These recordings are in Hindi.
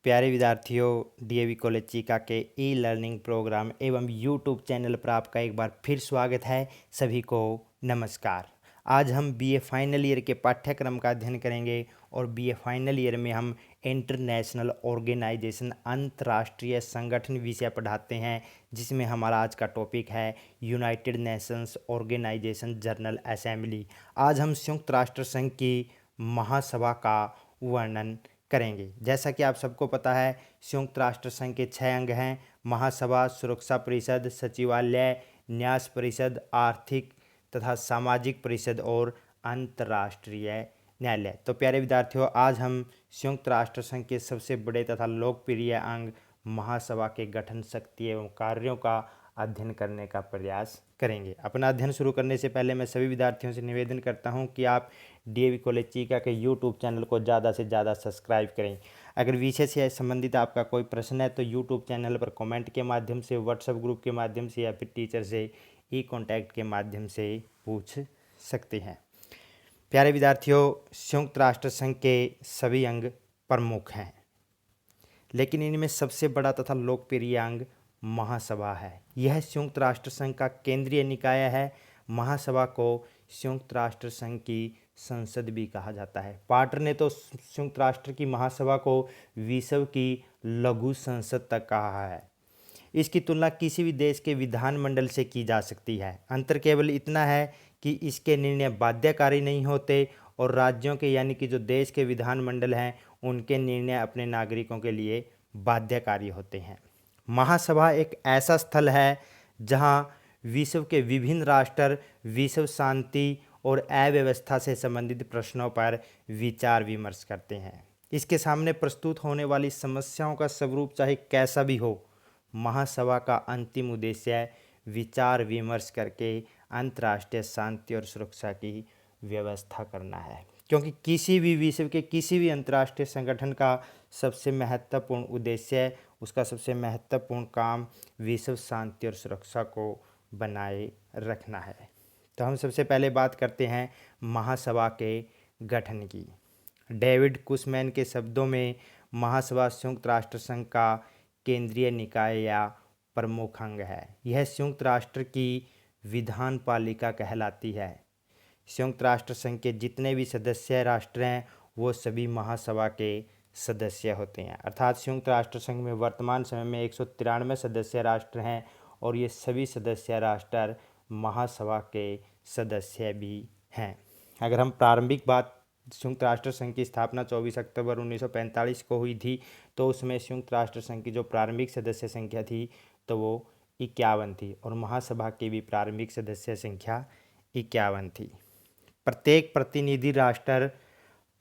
प्यारे विद्यार्थियों, डीएवी कॉलेज चीका के ई लर्निंग प्रोग्राम एवं यूट्यूब चैनल पर आपका एक बार फिर स्वागत है। सभी को नमस्कार। आज हम बीए फाइनल ईयर के पाठ्यक्रम का अध्ययन करेंगे और बीए फाइनल ईयर में हम इंटरनेशनल ऑर्गेनाइजेशन अंतर्राष्ट्रीय संगठन विषय पढ़ाते हैं, जिसमें हमारा आज का टॉपिक है United Nations Organisation General Assembly. आज हम संयुक्त राष्ट्र संघ की महासभा का वर्णन करेंगे। जैसा कि आप सबको पता है, संयुक्त राष्ट्र संघ के 6 अंग हैं: महासभा, सुरक्षा परिषद, सचिवालय, न्यास परिषद, आर्थिक तथा सामाजिक परिषद और अंतर्राष्ट्रीय न्यायालय। तो प्यारे विद्यार्थियों, आज हम संयुक्त राष्ट्र संघ के सबसे बड़े तथा लोकप्रिय अंग महासभा के गठन, शक्ति एवं कार्यों का अध्ययन करने का प्रयास करेंगे। अपना अध्ययन शुरू करने से पहले मैं सभी विद्यार्थियों से निवेदन करता हूं कि आप डीएवी कॉलेज चीका के यूट्यूब चैनल को ज़्यादा से ज़्यादा सब्सक्राइब करें। अगर विषय से संबंधित आपका कोई प्रश्न है तो यूट्यूब चैनल पर कमेंट के माध्यम से, व्हाट्सएप ग्रुप के माध्यम से या फिर टीचर से ई कॉन्टैक्ट के माध्यम से पूछ सकते हैं। प्यारे विद्यार्थियों, संयुक्त राष्ट्र संघ के सभी अंग प्रमुख हैं, लेकिन इनमें सबसे बड़ा तथा लोकप्रिय अंग महासभा है। यह संयुक्त राष्ट्र संघ का केंद्रीय निकाय है। महासभा को संयुक्त राष्ट्र संघ की संसद भी कहा जाता है। पार्टर ने तो संयुक्त राष्ट्र की महासभा को विश्व की लघु संसद तक कहा है। इसकी तुलना किसी भी देश के विधानमंडल से की जा सकती है। अंतर केवल इतना है कि इसके निर्णय बाध्यकारी नहीं होते और राज्यों के यानी कि जो देश के विधानमंडल हैं उनके निर्णय अपने नागरिकों के लिए बाध्यकारी होते हैं। महासभा एक ऐसा स्थल है जहां विश्व के विभिन्न राष्ट्र विश्व शांति और अव्यवस्था से संबंधित प्रश्नों पर विचार विमर्श करते हैं। इसके सामने प्रस्तुत होने वाली समस्याओं का स्वरूप चाहे कैसा भी हो, महासभा का अंतिम उद्देश्य विचार विमर्श करके अंतर्राष्ट्रीय शांति और सुरक्षा की व्यवस्था करना है, क्योंकि किसी भी विश्व के किसी भी अंतर्राष्ट्रीय संगठन का सबसे महत्वपूर्ण उद्देश्य, उसका सबसे महत्वपूर्ण काम विश्व शांति और सुरक्षा को बनाए रखना है। तो हम सबसे पहले बात करते हैं महासभा के गठन की। डेविड कुशमैन के शब्दों में महासभा संयुक्त राष्ट्र संघ का केंद्रीय निकाय या प्रमुख अंग है। यह संयुक्त राष्ट्र की विधान पालिका कहलाती है। संयुक्त राष्ट्र संघ के जितने भी सदस्य राष्ट्र हैं वो सभी महासभा के सदस्य होते हैं। अर्थात संयुक्त राष्ट्र संघ में वर्तमान समय में 193 सदस्य राष्ट्र हैं और ये सभी सदस्य राष्ट्र महासभा के सदस्य भी हैं। अगर हम प्रारंभिक बात, संयुक्त राष्ट्र संघ की स्थापना 24 अक्टूबर 1945 को हुई थी, तो उसमें संयुक्त राष्ट्र संघ की जो प्रारंभिक सदस्य संख्या थी तो वो 51 थी और महासभा की भी प्रारंभिक सदस्य संख्या 51 थी। प्रत्येक प्रतिनिधि राष्ट्र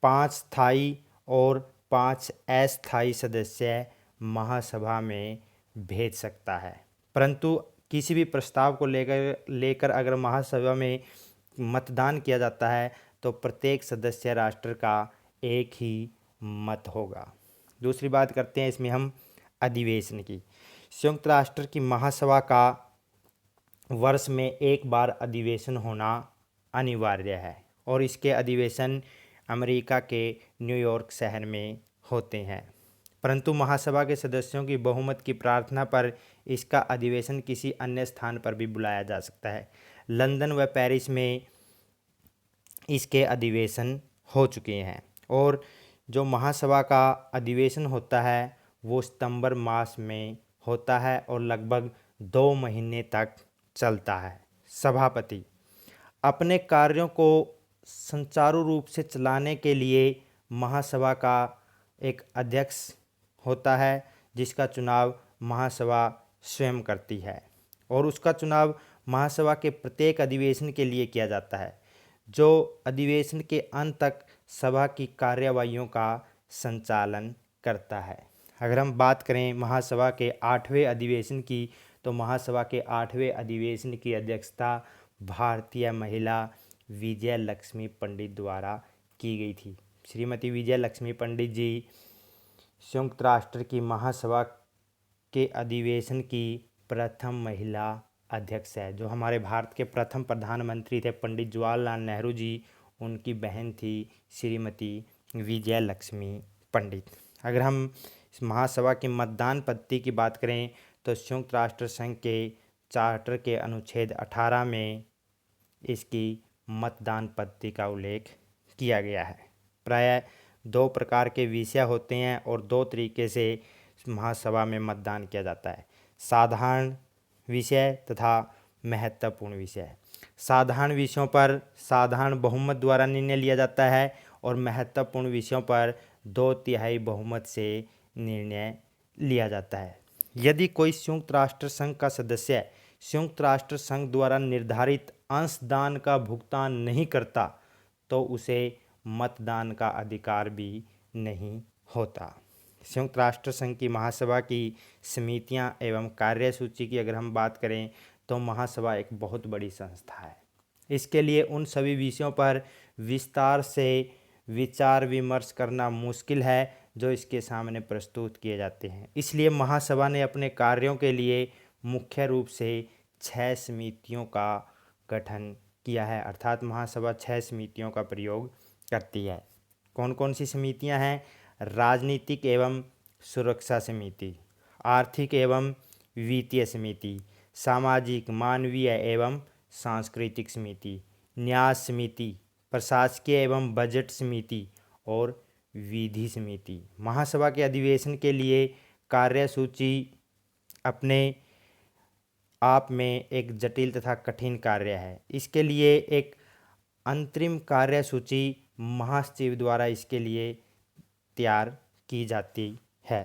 5 स्थायी और 5 अस्थायी सदस्य महासभा में भेज सकता है, परंतु किसी भी प्रस्ताव को लेकर अगर महासभा में मतदान किया जाता है तो प्रत्येक सदस्य राष्ट्र का एक ही मत होगा। दूसरी बात करते हैं इसमें हम अधिवेशन की। संयुक्त राष्ट्र की महासभा का वर्ष में एक बार अधिवेशन होना अनिवार्य है और इसके अधिवेशन अमेरिका के न्यूयॉर्क शहर में होते हैं, परंतु महासभा के सदस्यों की बहुमत की प्रार्थना पर इसका अधिवेशन किसी अन्य स्थान पर भी बुलाया जा सकता है। लंदन व पेरिस में इसके अधिवेशन हो चुके हैं और जो महासभा का अधिवेशन होता है वो सितंबर मास में होता है और लगभग 2 महीने तक चलता है। सभापति अपने कार्यों को सुचारू रूप से चलाने के लिए महासभा का एक अध्यक्ष होता है, जिसका चुनाव महासभा स्वयं करती है और उसका चुनाव महासभा के प्रत्येक अधिवेशन के लिए किया जाता है, जो अधिवेशन के अंत तक सभा की कार्यवाहियों का संचालन करता है। अगर हम बात करें महासभा के 8वें अधिवेशन की, तो महासभा के 8वें अधिवेशन की अध्यक्षता भारतीय महिला विजय लक्ष्मी पंडित द्वारा की गई थी। श्रीमती विजय लक्ष्मी पंडित जी संयुक्त राष्ट्र की महासभा के अधिवेशन की प्रथम महिला अध्यक्ष है। जो हमारे भारत के प्रथम प्रधानमंत्री थे पंडित जवाहरलाल नेहरू जी, उनकी बहन थी श्रीमती विजय लक्ष्मी पंडित। अगर हम महासभा की मतदान पद्धति की बात करें तो संयुक्त राष्ट्र संघ के चार्टर के अनुच्छेद 18 में इसकी मतदान पद्धति का उल्लेख किया गया है। प्रायः 2 प्रकार के विषय होते हैं और 2 तरीके से महासभा में मतदान किया जाता है, साधारण विषय तथा महत्वपूर्ण विषय। साधारण विषयों पर साधारण बहुमत द्वारा निर्णय लिया जाता है और महत्वपूर्ण विषयों पर 2/3 बहुमत से निर्णय लिया जाता है। यदि कोई संयुक्त राष्ट्र संघ का सदस्य संयुक्त राष्ट्र संघ द्वारा निर्धारित अंशदान का भुगतान नहीं करता तो उसे मतदान का अधिकार भी नहीं होता। संयुक्त राष्ट्र संघ की महासभा की समितियां एवं कार्यसूची की अगर हम बात करें तो महासभा एक बहुत बड़ी संस्था है। इसके लिए उन सभी विषयों पर विस्तार से विचार विमर्श करना मुश्किल है जो इसके सामने प्रस्तुत किए जाते हैं। इसलिए महासभा ने अपने कार्यों के लिए मुख्य रूप से 6 समितियों का गठन किया है, अर्थात महासभा 6 समितियों का प्रयोग करती है। कौन कौन सी समितियां हैं? राजनीतिक एवं सुरक्षा समिति, आर्थिक एवं वित्तीय समिति, सामाजिक मानवीय एवं सांस्कृतिक समिति, न्यास समिति, प्रशासकीय एवं बजट समिति और विधि समिति। महासभा के अधिवेशन के लिए कार्यसूची अपने आप में एक जटिल तथा कठिन कार्य है। इसके लिए एक अंतरिम कार्यसूची महासचिव द्वारा इसके लिए तैयार की जाती है।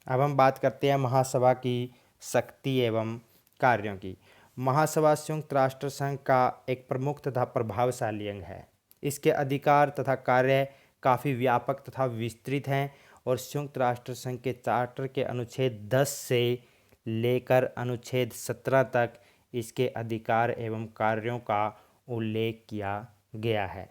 अब हम बात करते हैं महासभा की शक्ति एवं कार्यों की। महासभा संयुक्त राष्ट्र संघ का एक प्रमुख तथा प्रभावशाली अंग है। इसके अधिकार तथा कार्य काफ़ी व्यापक तथा विस्तृत हैं और संयुक्त राष्ट्र संघ के चार्टर के अनुच्छेद 10 से लेकर अनुच्छेद 17 तक इसके अधिकार एवं कार्यों का उल्लेख किया गया है।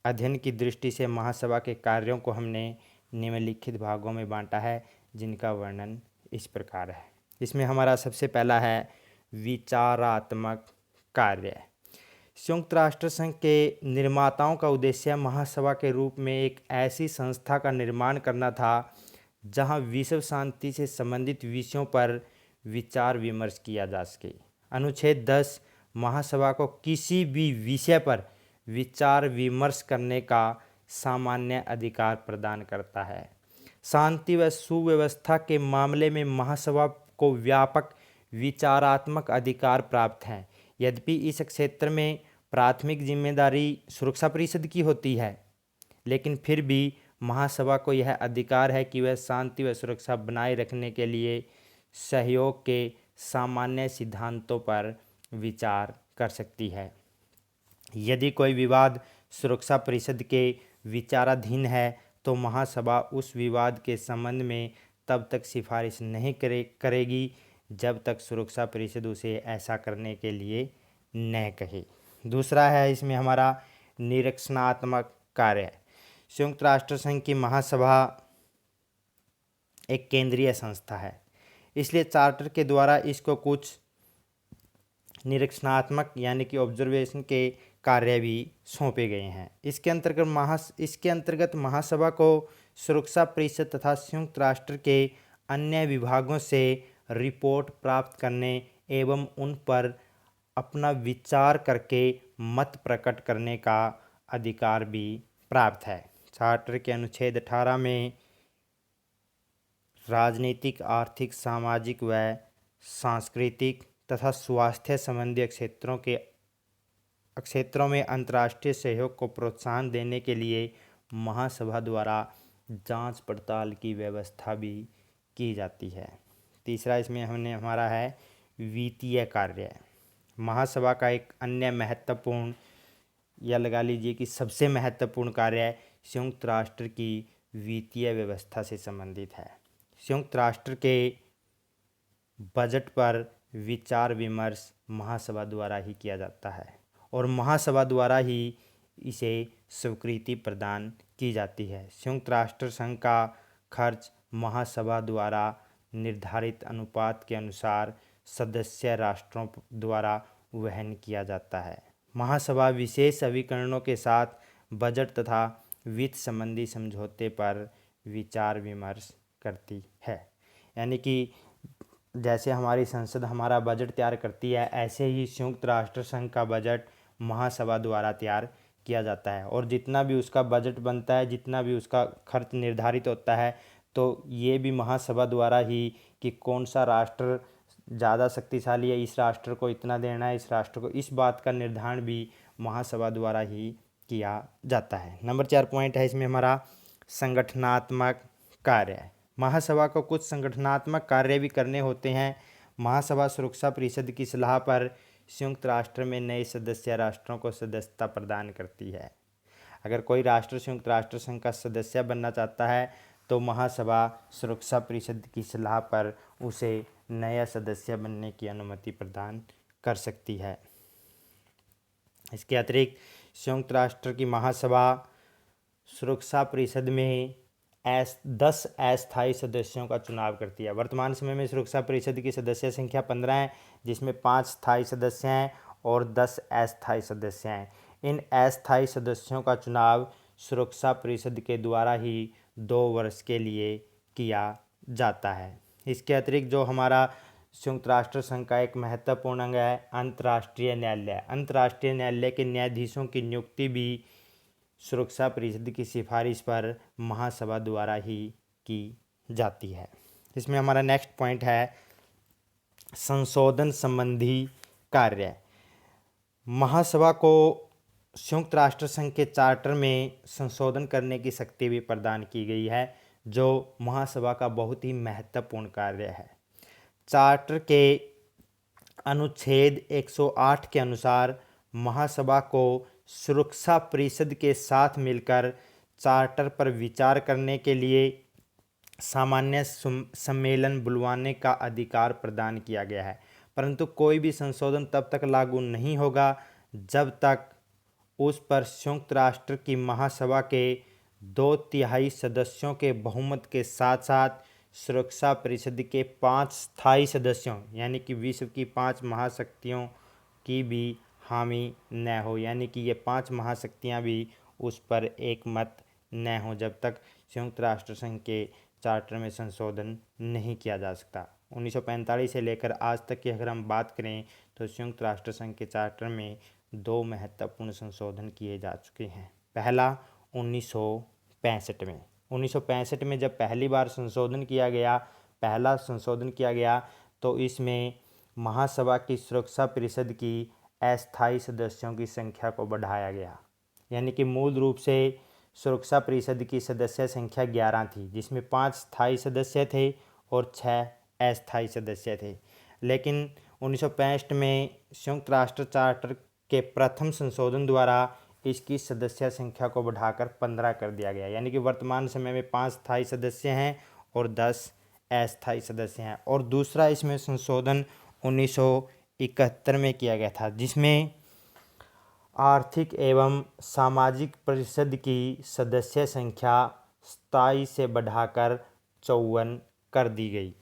अध्ययन की दृष्टि से महासभा के कार्यों को हमने निम्नलिखित भागों में बांटा है, जिनका वर्णन इस प्रकार है। इसमें हमारा सबसे पहला है विचारात्मक कार्य। संयुक्त राष्ट्र संघ के निर्माताओं का उद्देश्य महासभा के रूप में एक ऐसी संस्था का निर्माण करना था जहां विश्व शांति से संबंधित विषयों पर विचार विमर्श किया जा सके। अनुच्छेद 10 महासभा को किसी भी विषय पर विचार विमर्श करने का सामान्य अधिकार प्रदान करता है। शांति व सुव्यवस्था के मामले में महासभा को व्यापक विचारात्मक अधिकार प्राप्त हैं। यद्यपि इस क्षेत्र में प्राथमिक जिम्मेदारी सुरक्षा परिषद की होती है, लेकिन फिर भी महासभा को यह अधिकार है कि वह शांति व सुरक्षा बनाए रखने के लिए सहयोग के सामान्य सिद्धांतों पर विचार कर सकती है। यदि कोई विवाद सुरक्षा परिषद के विचाराधीन है तो महासभा उस विवाद के संबंध में तब तक सिफारिश नहीं करेगी जब तक सुरक्षा परिषद उसे ऐसा करने के लिए न कहे। दूसरा है इसमें हमारा निरीक्षणात्मक कार्य। संयुक्त राष्ट्र संघ की महासभा एक केंद्रीय संस्था है, इसलिए चार्टर के द्वारा इसको कुछ निरीक्षणात्मक यानी कि ऑब्जर्वेशन के कार्य भी सौंपे गए हैं। इसके अंतर्गत महासभा को सुरक्षा परिषद तथा संयुक्त राष्ट्र के अन्य विभागों से रिपोर्ट प्राप्त करने एवं उन पर अपना विचार करके मत प्रकट करने का अधिकार भी प्राप्त है। चार्टर के अनुच्छेद 18 में राजनीतिक, आर्थिक, सामाजिक व सांस्कृतिक तथा स्वास्थ्य संबंधी क्षेत्रों में अंतर्राष्ट्रीय सहयोग को प्रोत्साहन देने के लिए महासभा द्वारा जांच पड़ताल की व्यवस्था भी की जाती है। तीसरा इसमें हमारा है वित्तीय कार्य। महासभा का एक अन्य महत्वपूर्ण या लगा लीजिए कि सबसे महत्वपूर्ण कार्य संयुक्त राष्ट्र की वित्तीय व्यवस्था से संबंधित है। संयुक्त राष्ट्र के बजट पर विचार विमर्श महासभा द्वारा ही किया जाता है और महासभा द्वारा ही इसे स्वीकृति प्रदान की जाती है। संयुक्त राष्ट्र संघ का खर्च महासभा द्वारा निर्धारित अनुपात के अनुसार सदस्य राष्ट्रों द्वारा वहन किया जाता है। महासभा विशेष अभिकरणों के साथ बजट तथा वित्त संबंधी समझौते पर विचार विमर्श करती है। यानी कि जैसे हमारी संसद हमारा बजट तैयार करती है, ऐसे ही संयुक्त राष्ट्र संघ का बजट महासभा द्वारा तैयार किया जाता है। और जितना भी उसका बजट बनता है, जितना भी उसका खर्च निर्धारित होता है, तो ये भी महासभा द्वारा ही कि कौन सा राष्ट्र ज़्यादा शक्तिशाली है, इस राष्ट्र को इतना देना है, इस राष्ट्र को, इस बात का निर्धारण भी महासभा द्वारा ही किया जाता है। नंबर 4 पॉइंट है इसमें हमारा संगठनात्मक कार्य। महासभा को कुछ संगठनात्मक कार्य भी करने होते हैं। महासभा सुरक्षा परिषद की सलाह पर संयुक्त राष्ट्र में नए सदस्य राष्ट्रों को सदस्यता प्रदान करती है। अगर कोई राष्ट्र संयुक्त राष्ट्र संघ का सदस्य बनना चाहता है तो महासभा सुरक्षा परिषद की सलाह पर उसे नया सदस्य बनने की अनुमति प्रदान कर सकती है। इसके अतिरिक्त संयुक्त राष्ट्र की महासभा सुरक्षा परिषद में 10 अस्थायी सदस्यों का चुनाव करती है। वर्तमान समय में सुरक्षा परिषद की सदस्य संख्या 15 है, जिसमें 5 स्थायी सदस्य हैं और 10 अस्थायी सदस्य हैं। इन अस्थायी सदस्यों का चुनाव सुरक्षा परिषद के द्वारा ही 2 वर्ष के लिए किया जाता है। इसके अतिरिक्त जो हमारा संयुक्त राष्ट्र संघ का एक महत्वपूर्ण अंग है अंतर्राष्ट्रीय न्यायालय। अंतर्राष्ट्रीय न्यायालय के न्यायाधीशों की नियुक्ति भी सुरक्षा परिषद की सिफारिश पर महासभा द्वारा ही की जाती है। इसमें हमारा नेक्स्ट पॉइंट है संशोधन संबंधी कार्य। महासभा को संयुक्त राष्ट्र संघ के चार्टर में संशोधन करने की शक्ति भी प्रदान की गई है, जो महासभा का बहुत ही महत्वपूर्ण कार्य है। चार्टर के अनुच्छेद 108 के अनुसार महासभा को सुरक्षा परिषद के साथ मिलकर चार्टर पर विचार करने के लिए सामान्य सम्मेलन बुलवाने का अधिकार प्रदान किया गया है। परंतु कोई भी संशोधन तब तक लागू नहीं होगा जब तक उस पर संयुक्त राष्ट्र की महासभा के 2/3 सदस्यों के बहुमत के साथ साथ सुरक्षा परिषद के 5 स्थायी सदस्यों यानी कि विश्व की 5 महाशक्तियों की भी हामी न हो। यानी कि ये 5 महाशक्तियाँ भी उस पर एक मत न हो जब तक संयुक्त राष्ट्र संघ के चार्टर में संशोधन नहीं किया जा सकता। 1945 से लेकर आज तक की अगर हम बात करें तो संयुक्त राष्ट्र संघ के चार्टर में 2 महत्वपूर्ण संशोधन किए जा चुके हैं। पहला 1965 में 1965 में जब पहली बार पहला संशोधन किया गया तो इसमें महासभा की सुरक्षा परिषद की अस्थायी सदस्यों की संख्या को बढ़ाया गया। यानी कि मूल रूप से सुरक्षा परिषद की सदस्य संख्या 11 थी, जिसमें 5 स्थायी सदस्य थे और 6 अस्थायी सदस्य थे। लेकिन 1965 में संयुक्त राष्ट्र चार्टर के प्रथम संशोधन द्वारा इसकी सदस्य संख्या को बढ़ाकर 15 कर दिया गया। यानी कि वर्तमान समय में 5 स्थायी सदस्य हैं और 10 अस्थायी सदस्य हैं। और दूसरा इसमें संशोधन 1971 में किया गया था, जिसमें आर्थिक एवं सामाजिक परिषद की सदस्य संख्या 27 से बढ़ाकर 54 कर दी गई।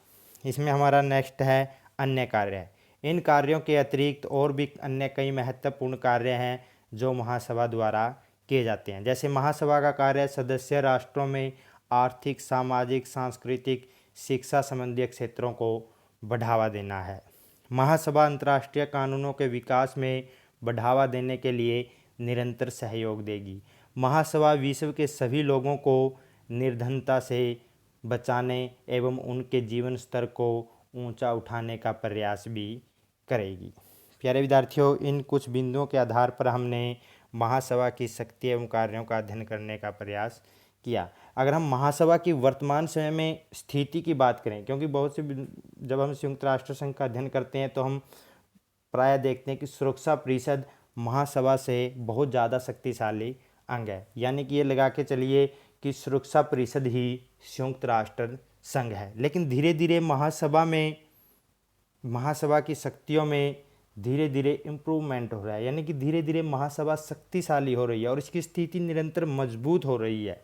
इसमें हमारा नेक्स्ट है अन्य कार्य। इन कार्यों के अतिरिक्त और भी अन्य कई महत्वपूर्ण कार्य हैं जो महासभा द्वारा किए जाते हैं। जैसे महासभा का कार्य सदस्य राष्ट्रों में आर्थिक, सामाजिक, सांस्कृतिक, शिक्षा संबंधी क्षेत्रों को बढ़ावा देना है। महासभा अंतर्राष्ट्रीय कानूनों के विकास में बढ़ावा देने के लिए निरंतर सहयोग देगी। महासभा विश्व के सभी लोगों को निर्धनता से बचाने एवं उनके जीवन स्तर को ऊंचा उठाने का प्रयास भी करेगी। प्यारे विद्यार्थियों, इन कुछ बिंदुओं के आधार पर हमने महासभा की शक्ति एवं कार्यों का अध्ययन करने का प्रयास किया। अगर हम महासभा की वर्तमान समय में स्थिति की बात करें, क्योंकि बहुत से जब हम संयुक्त राष्ट्र संघ का अध्ययन करते हैं तो हम प्रायः देखते हैं कि सुरक्षा परिषद महासभा से बहुत ज़्यादा शक्तिशाली अंग है। यानी कि ये लगा के चलिए कि सुरक्षा परिषद ही संयुक्त राष्ट्र संघ है। लेकिन धीरे धीरे महासभा की शक्तियों में धीरे धीरे इम्प्रूवमेंट हो रहा है। यानी कि धीरे धीरे महासभा शक्तिशाली हो रही है और इसकी स्थिति निरंतर मजबूत हो रही है।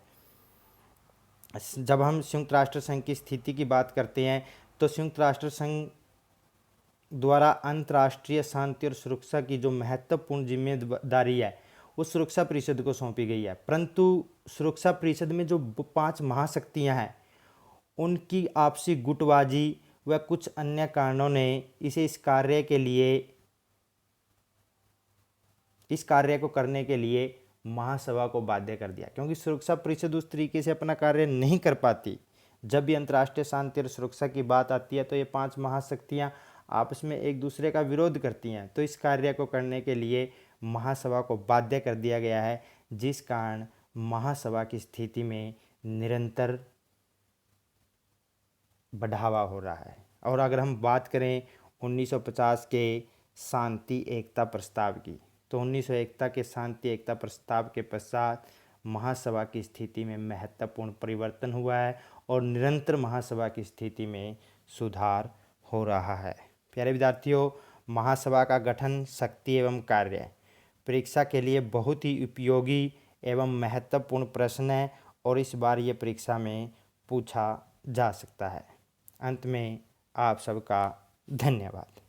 जब हम संयुक्त राष्ट्र संघ की स्थिति की बात करते हैं तो संयुक्त राष्ट्र संघ द्वारा अंतर्राष्ट्रीय शांति और सुरक्षा की जो महत्वपूर्ण जिम्मेदारी है वो सुरक्षा परिषद को सौंपी गई है। परंतु सुरक्षा परिषद में जो 5 महाशक्तियां हैं उनकी आपसी गुटबाजी व कुछ अन्य कारणों ने इस कार्य को करने के लिए महासभा को बाध्य कर दिया, क्योंकि सुरक्षा परिषद उस तरीके से अपना कार्य नहीं कर पाती। जब भी अंतर्राष्ट्रीय शांति और सुरक्षा की बात आती है तो ये 5 महाशक्तियां आपस में एक दूसरे का विरोध करती हैं, तो इस कार्य को करने के लिए महासभा को बाध्य कर दिया गया है, जिस कारण महासभा की स्थिति में निरंतर बढ़ावा हो रहा है। और अगर हम बात करें 1950 के शांति एकता प्रस्ताव की, तो 1901 के शांति एकता प्रस्ताव के पश्चात महासभा की स्थिति में महत्वपूर्ण परिवर्तन हुआ है और निरंतर महासभा की स्थिति में सुधार हो रहा है। प्यारे विद्यार्थियों, महासभा का गठन, शक्ति एवं कार्य परीक्षा के लिए बहुत ही उपयोगी एवं महत्वपूर्ण प्रश्न है और इस बार ये परीक्षा में पूछा जा सकता है। अंत में आप सबका धन्यवाद।